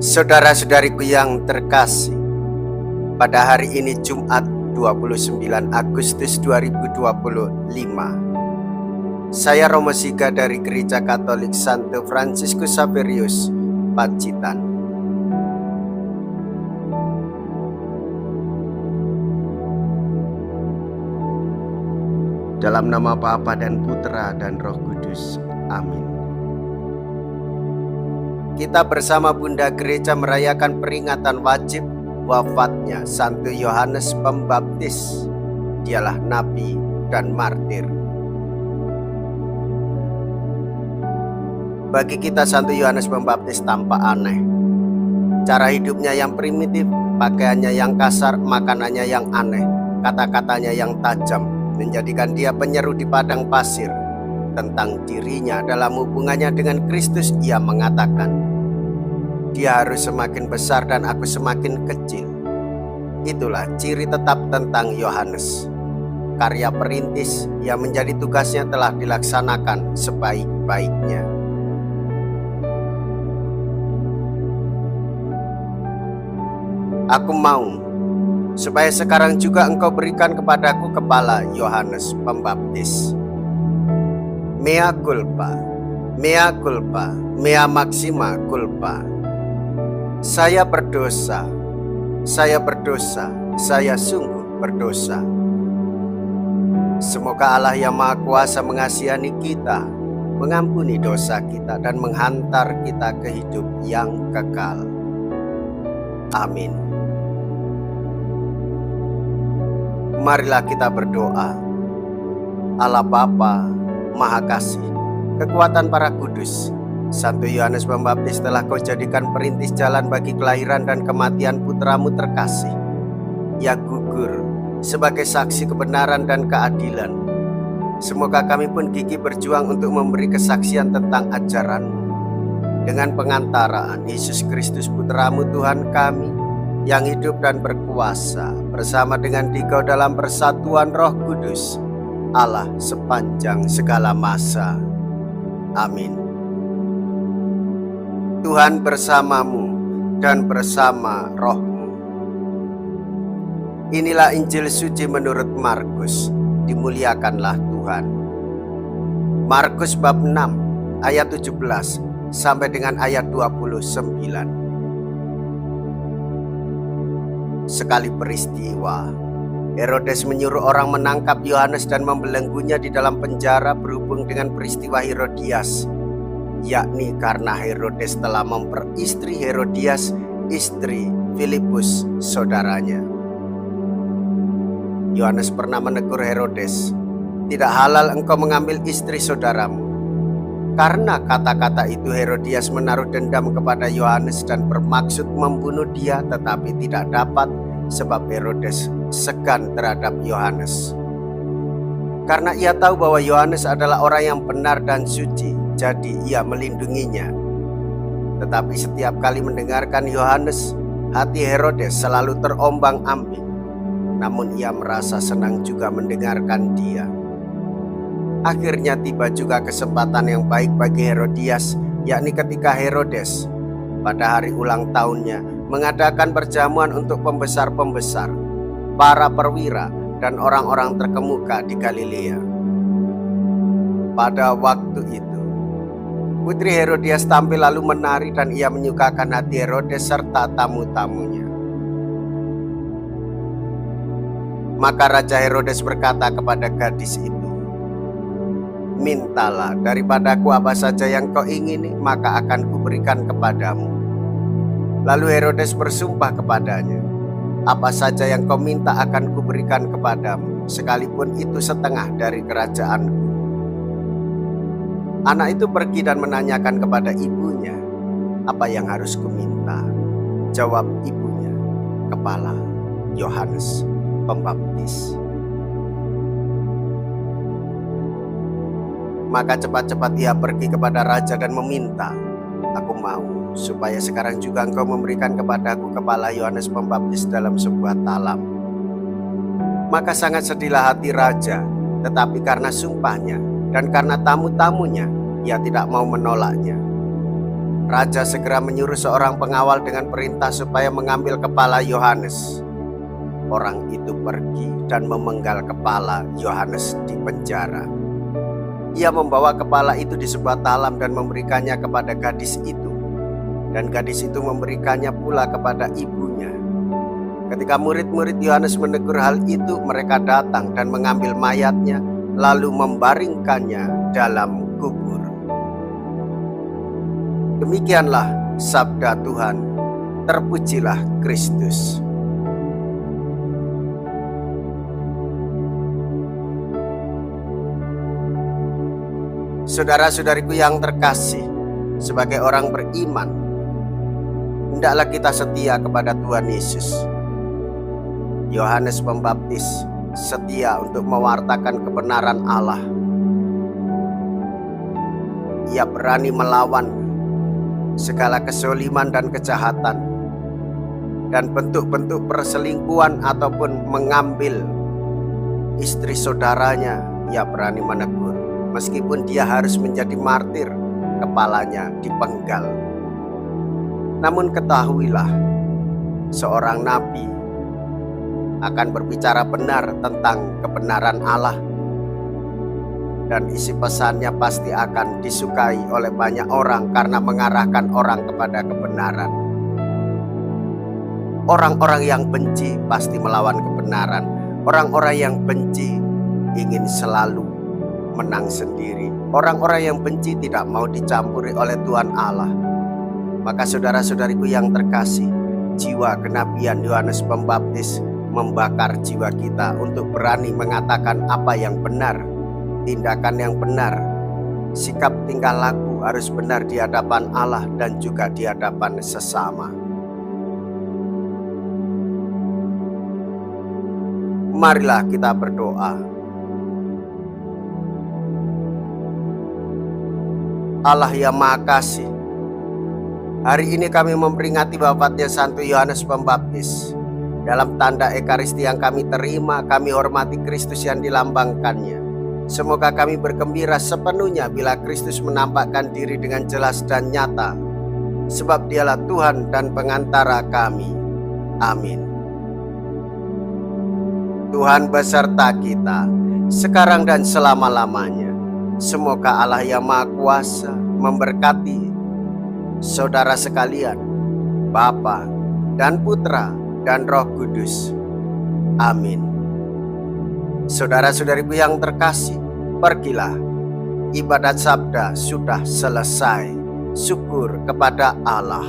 Saudara-saudariku yang terkasih, pada hari ini Jumat 29 Agustus 2025, saya Romo Siga dari Gereja Katolik Santo Fransiskus Xaverius, Pacitan. Dalam nama Bapa dan Putra dan Roh Kudus. Amin. Kita bersama Bunda Gereja merayakan peringatan wajib wafatnya Santo Yohanes Pembaptis. Dialah nabi dan martir. Bagi kita Santo Yohanes Pembaptis tampak aneh. Cara hidupnya yang primitif, pakaiannya yang kasar, makanannya yang aneh, kata-katanya yang tajam, menjadikan dia penyeru di padang pasir. Tentang dirinya dalam hubungannya dengan Kristus, ia mengatakan, "Dia harus semakin besar dan aku semakin kecil." Itulah ciri tetap tentang Yohanes. Karya perintis yang menjadi tugasnya telah dilaksanakan sebaik-baiknya. Aku mau supaya sekarang juga engkau berikan kepadaku kepala Yohanes Pembaptis. Mea culpa, mea culpa, mea maxima culpa. Saya berdosa, saya berdosa, saya sungguh berdosa. Semoga Allah yang Maha Kuasa mengasihani kita, mengampuni dosa kita, dan menghantar kita ke hidup yang kekal. Amin. Marilah kita berdoa. Allah Bapa Maha Kasih, kekuatan para kudus, Santo Yohanes Pembaptis telah kau jadikan perintis jalan bagi kelahiran dan kematian putramu terkasih. Ia gugur sebagai saksi kebenaran dan keadilan. Semoga kami pun gigih berjuang untuk memberi kesaksian tentang ajaran-Mu. Dengan pengantaraan Yesus Kristus Putramu Tuhan kami, yang hidup dan berkuasa bersama dengan Dikau dalam persatuan Roh Kudus, Allah sepanjang segala masa. Amin. Tuhan bersamamu dan bersama rohmu. Inilah Injil suci menurut Markus. Dimuliakanlah Tuhan. Markus bab 6 ayat 17 sampai dengan ayat 29. Sekali peristiwa, Herodes menyuruh orang menangkap Yohanes dan membelenggunya di dalam penjara berhubung dengan peristiwa Herodias, yakni karena Herodes telah memperistri Herodias, istri Filipus, saudaranya. Yohanes pernah menegur Herodes, "Tidak halal engkau mengambil istri saudaramu." Karena kata-kata itu Herodias menaruh dendam kepada Yohanes dan bermaksud membunuh dia, tetapi tidak dapat sebab Herodes segan terhadap Yohanes. Karena ia tahu bahwa Yohanes adalah orang yang benar dan suci, jadi ia melindunginya. Tetapi setiap kali mendengarkan Yohanes, hati Herodes selalu terombang-ambing. Namun ia merasa senang juga mendengarkan dia. Akhirnya tiba juga kesempatan yang baik bagi Herodias, yakni ketika Herodes pada hari ulang tahunnya mengadakan perjamuan untuk pembesar-pembesar, para perwira, dan orang-orang terkemuka di Galilea. Pada waktu itu, putri Herodias tampil lalu menari dan ia menyukakan hati Herodes serta tamu-tamunya. Maka Raja Herodes berkata kepada gadis itu, "Mintalah daripadaku apa saja yang kau ingini, maka akan kuberikan kepadamu." Lalu Herodes bersumpah kepadanya, "Apa saja yang kau minta akan kuberikan kepadamu, sekalipun itu setengah dari kerajaanku." Anak itu pergi dan menanyakan kepada ibunya, "Apa yang harus kuminta?" Jawab ibunya, "Kepala Yohanes Pembaptis." Maka cepat-cepat ia pergi kepada raja dan meminta, "Aku mau supaya sekarang juga engkau memberikan kepadaku kepala Yohanes Pembaptis dalam sebuah talam." Maka sangat sedihlah hati raja, tetapi karena sumpahnya dan karena tamu-tamunya, ia tidak mau menolaknya. Raja segera menyuruh seorang pengawal dengan perintah supaya mengambil kepala Yohanes. Orang itu pergi dan memenggal kepala Yohanes di penjara. Ia membawa kepala itu di sebuah talam dan memberikannya kepada gadis itu, dan gadis itu memberikannya pula kepada ibunya. Ketika murid-murid Yohanes menegur hal itu, mereka datang dan mengambil mayatnya, lalu membaringkannya dalam kubur. Demikianlah sabda Tuhan. Terpujilah Kristus. Saudara-saudariku yang terkasih, sebagai orang beriman, hendaklah kita setia kepada Tuhan Yesus. Yohanes Pembaptis setia untuk mewartakan kebenaran Allah. Ia berani melawan segala kesoliman dan kejahatan, dan bentuk-bentuk perselingkuhan ataupun mengambil istri saudaranya. Ia berani menegur, meskipun dia harus menjadi martir, kepalanya dipenggal. Namun ketahuilah, seorang nabi akan berbicara benar tentang kebenaran Allah, dan isi pesannya pasti akan disukai oleh banyak orang karena mengarahkan orang kepada kebenaran. Orang-orang yang benci pasti melawan kebenaran. Orang-orang yang benci ingin selalu menang sendiri. Orang-orang yang benci tidak mau dicampuri oleh Tuhan Allah. Maka saudara-saudariku yang terkasih, jiwa kenabian Yohanes Pembaptis membakar jiwa kita untuk berani mengatakan apa yang benar, tindakan yang benar, sikap tingkah laku harus benar di hadapan Allah dan juga di hadapan sesama. Marilah kita berdoa. Allah yang Maha Kasih, hari ini kami memperingati wafatnya Santo Yohanes Pembaptis. Dalam tanda Ekaristi yang kami terima, kami hormati Kristus yang dilambangkannya. Semoga kami bergembira sepenuhnya bila Kristus menampakkan diri dengan jelas dan nyata, sebab Dialah Tuhan dan pengantara kami. Amin. Tuhan beserta kita, sekarang dan selama-lamanya. Semoga Allah yang Maha Kuasa memberkati saudara sekalian, Bapa dan Putra dan Roh Kudus. Amin. Saudara-saudariku yang terkasih, pergilah. Ibadat sabda sudah selesai. Syukur kepada Allah.